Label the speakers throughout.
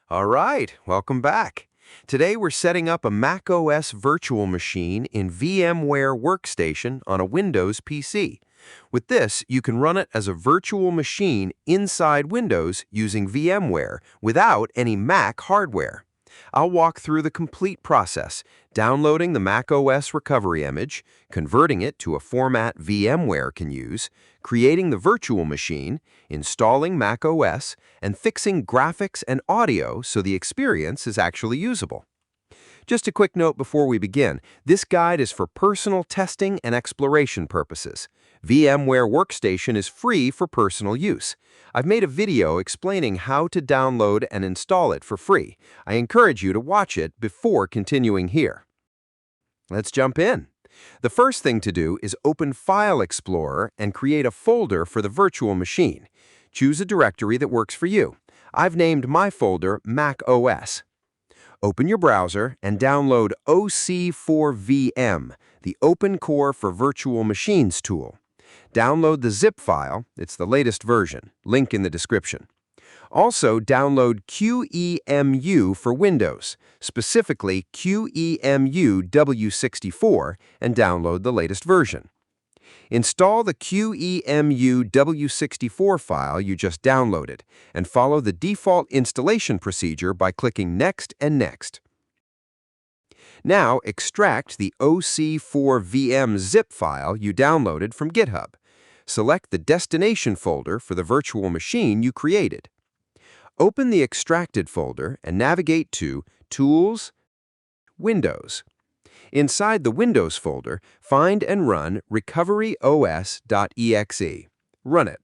Speaker 1: All right, welcome back. Today we're setting up a macOS virtual machine in VMware Workstation on a Windows PC. With this, you can run it as a virtual machine inside Windows using VMware without any Mac hardware. I'll walk through the complete process, downloading the macOS recovery image, converting it to a format VMware can use, creating the virtual machine, installing macOS, and fixing graphics and audio so the experience is actually usable. Just a quick note before we begin, this guide is for personal testing and exploration purposes. VMware Workstation is free for personal use. I've made a video explaining how to download and install it for free. I encourage you to watch it before continuing here. Let's jump in. The first thing to do is open File Explorer and create a folder for the virtual machine. Choose a directory that works for you. I've named my folder macOS. Open your browser and download OC4VM, the Open Core for Virtual Machines tool. Download the zip file, it's the latest version, link in the description. Also, download QEMU for Windows, specifically QEMU W64, and download the latest version. Install the QEMU W64 file you just downloaded and follow the default installation procedure by clicking Next and Next. Now, extract the OC4VM zip file you downloaded from GitHub. Select the destination folder for the virtual machine you created. Open the extracted folder and navigate to Tools, Windows. Inside the Windows folder, find and run recoveryos.exe. Run it.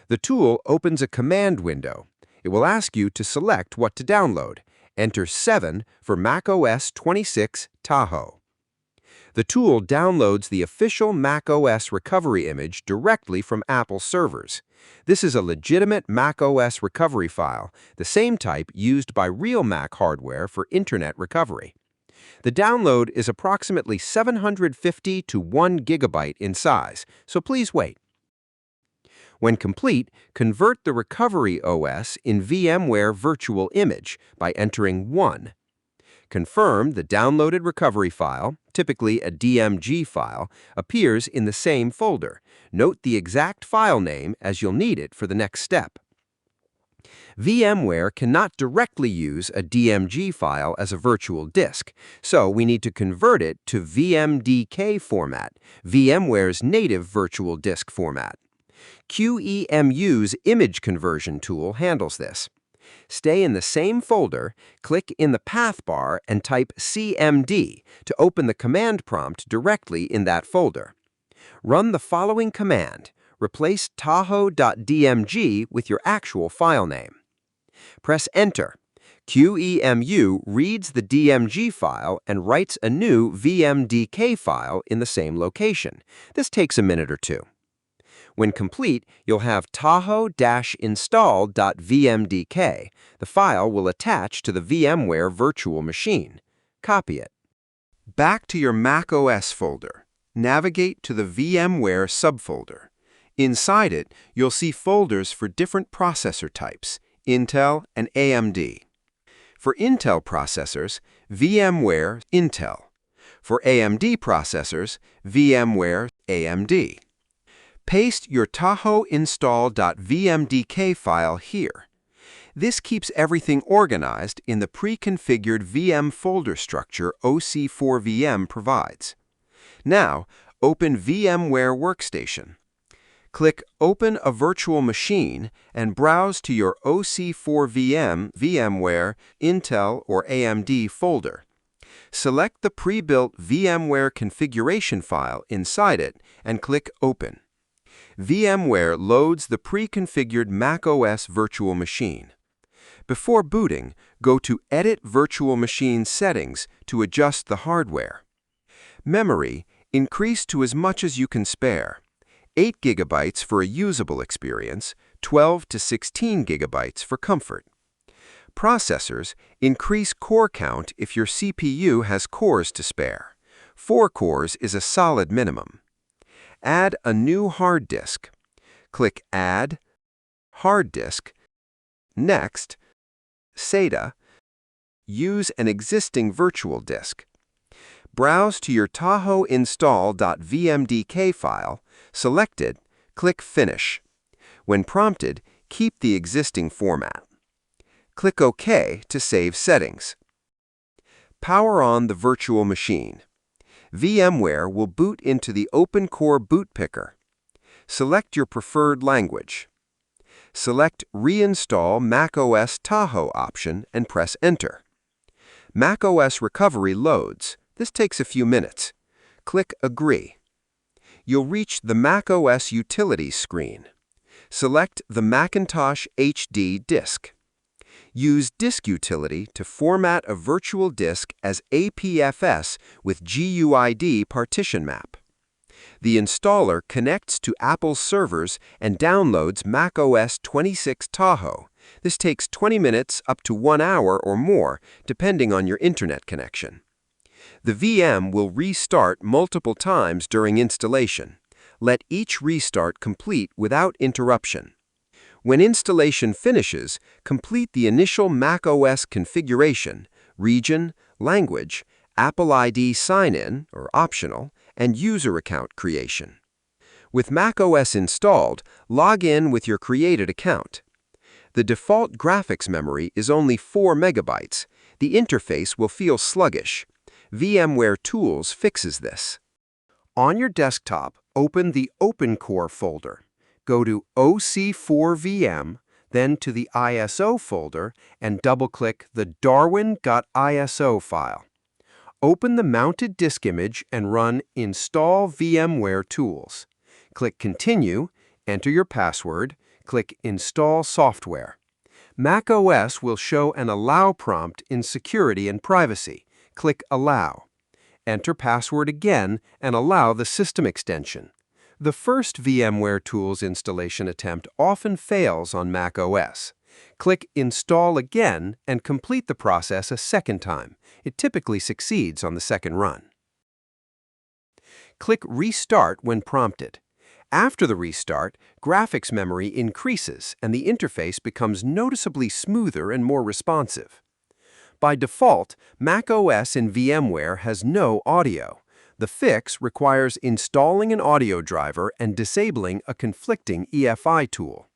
Speaker 1: The tool opens a command window. It will ask you to select what to download. Enter 7 for macOS 26 Tahoe. The tool downloads the official macOS recovery image directly from Apple servers. This is a legitimate macOS recovery file, the same type used by real Mac hardware for internet recovery. The download is approximately 750 to 1 gigabyte in size, so please wait. When complete, convert the recovery OS in VMware Virtual Image by entering 1. Confirm the downloaded recovery file, typically a DMG file, appears in the same folder. Note the exact file name as you'll need it for the next step. VMware cannot directly use a DMG file as a virtual disk, so we need to convert it to VMDK format, VMware's native virtual disk format. QEMU's image conversion tool handles this. Stay in the same folder, click in the path bar and type CMD to open the command prompt directly in that folder. Run the following command. Replace tahoe.dmg with your actual file name. Press Enter. QEMU reads the DMG file and writes a new VMDK file in the same location. This takes a minute or two. When complete, you'll have tahoe-install.vmdk. The file will attach to the VMware virtual machine. Copy it. Back to your macOS folder. Navigate to the VMware subfolder. Inside it, you'll see folders for different processor types, Intel and AMD. For Intel processors, VMware Intel. For AMD processors, VMware AMD. Paste your tahoe-install.vmdk file here. This keeps everything organized in the pre-configured VM folder structure OC4VM provides. Now, open VMware Workstation. Click Open a Virtual Machine and browse to your OC4VM, VMware, Intel, or AMD folder. Select the pre-built VMware configuration file inside it and click Open. VMware loads the pre-configured macOS virtual machine. Before booting, go to Edit Virtual Machine Settings to adjust the hardware. Memory, increase to as much as you can spare. 8 GB for a usable experience, 12 to 16 GB for comfort. Processors, increase core count if your CPU has cores to spare. 4 cores is a solid minimum. Add a new hard disk. Click Add, Hard Disk, Next, SATA, use an existing virtual disk. Browse to your Tahoe install.vmdk file, select it, click Finish. When prompted, keep the existing format. Click OK to save settings. Power on the virtual machine. VMware will boot into the OpenCore boot picker. Select your preferred language. Select Reinstall macOS Tahoe option and press Enter. macOS recovery loads. This takes a few minutes. Click Agree. You'll reach the macOS Utilities screen. Select the Macintosh HD disk. Use Disk Utility to format a virtual disk as APFS with GUID partition map. The installer connects to Apple's servers and downloads macOS 26 Tahoe. This takes 20 minutes up to 1 hour or more, depending on your internet connection. The VM will restart multiple times during installation. Let each restart complete without interruption. When installation finishes, complete the initial macOS configuration, region, language, Apple ID sign-in, or optional, and user account creation. With macOS installed, log in with your created account. The default graphics memory is only 4 megabytes. The interface will feel sluggish. VMware Tools fixes this. On your desktop, open the OpenCore folder. Go to OC4VM, then to the ISO folder, and double-click the darwin.iso file. Open the mounted disk image and run Install VMware Tools. Click Continue, enter your password, click Install Software. macOS will show an Allow prompt in Security and Privacy. Click Allow. Enter password again and allow the system extension. The first VMware Tools installation attempt often fails on macOS. Click Install again and complete the process a second time. It typically succeeds on the second run. Click Restart when prompted. After the restart, graphics memory increases and the interface becomes noticeably smoother and more responsive. By default, macOS in VMware has no audio. The fix requires installing an audio driver and disabling a conflicting EFI tool.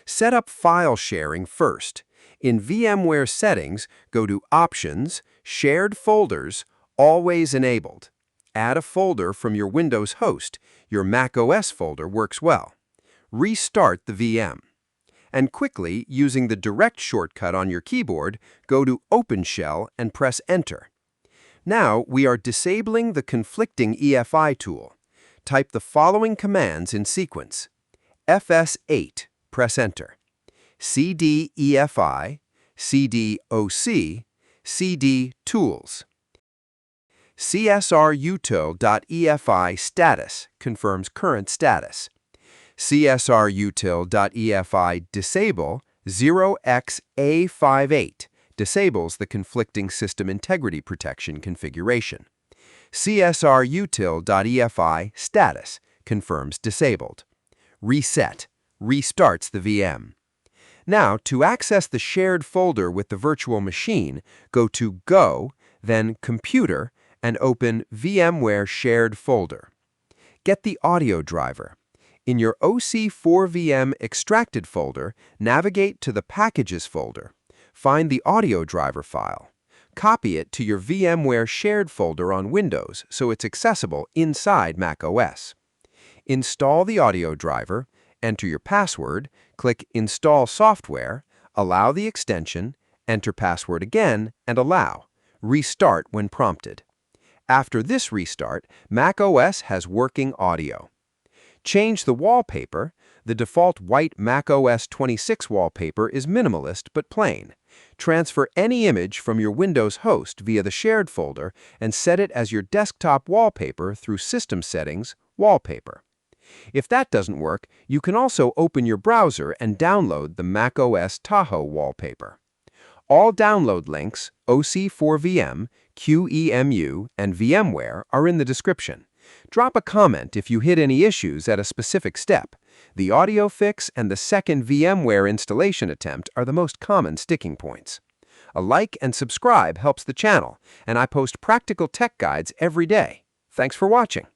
Speaker 1: Set up file sharing first. In VMware Settings, go to Options, Shared Folders, Always Enabled. Add a folder from your Windows host. Your macOS folder works well. Restart the VM. And quickly, using the Direct shortcut on your keyboard, go to OpenShell and press Enter. Now we are disabling the conflicting EFI tool. Type the following commands in sequence. FS8, press Enter. CD EFI, CD OC, CD Tools. CSRUtil.EFI status confirms current status. CSRUtil.EFI disable 0xA58 disables the conflicting system integrity protection configuration. CSRUtil.EFI status confirms disabled. Reset restarts the VM. Now, to access the shared folder with the virtual machine, go to Go, then Computer, and open VMware Shared Folder. Get the audio driver. In your OC4VM extracted folder, navigate to the Packages folder. Find the audio driver file. Copy it to your VMware Shared folder on Windows so it's accessible inside macOS. Install the audio driver, enter your password, click Install Software, allow the extension, enter password again, and allow. Restart when prompted. After this restart, macOS has working audio. Change the wallpaper. The default white macOS 26 wallpaper is minimalist but plain. Transfer any image from your Windows host via the shared folder and set it as your desktop wallpaper through System Settings, Wallpaper. If that doesn't work, you can also open your browser and download the macOS Tahoe wallpaper. All download links, OC4VM, QEMU, and VMware are in the description. Drop a comment if you hit any issues at a specific step. The audio fix and the second VMware installation attempt are the most common sticking points. A like and subscribe helps the channel, and I post practical tech guides every day. Thanks for watching.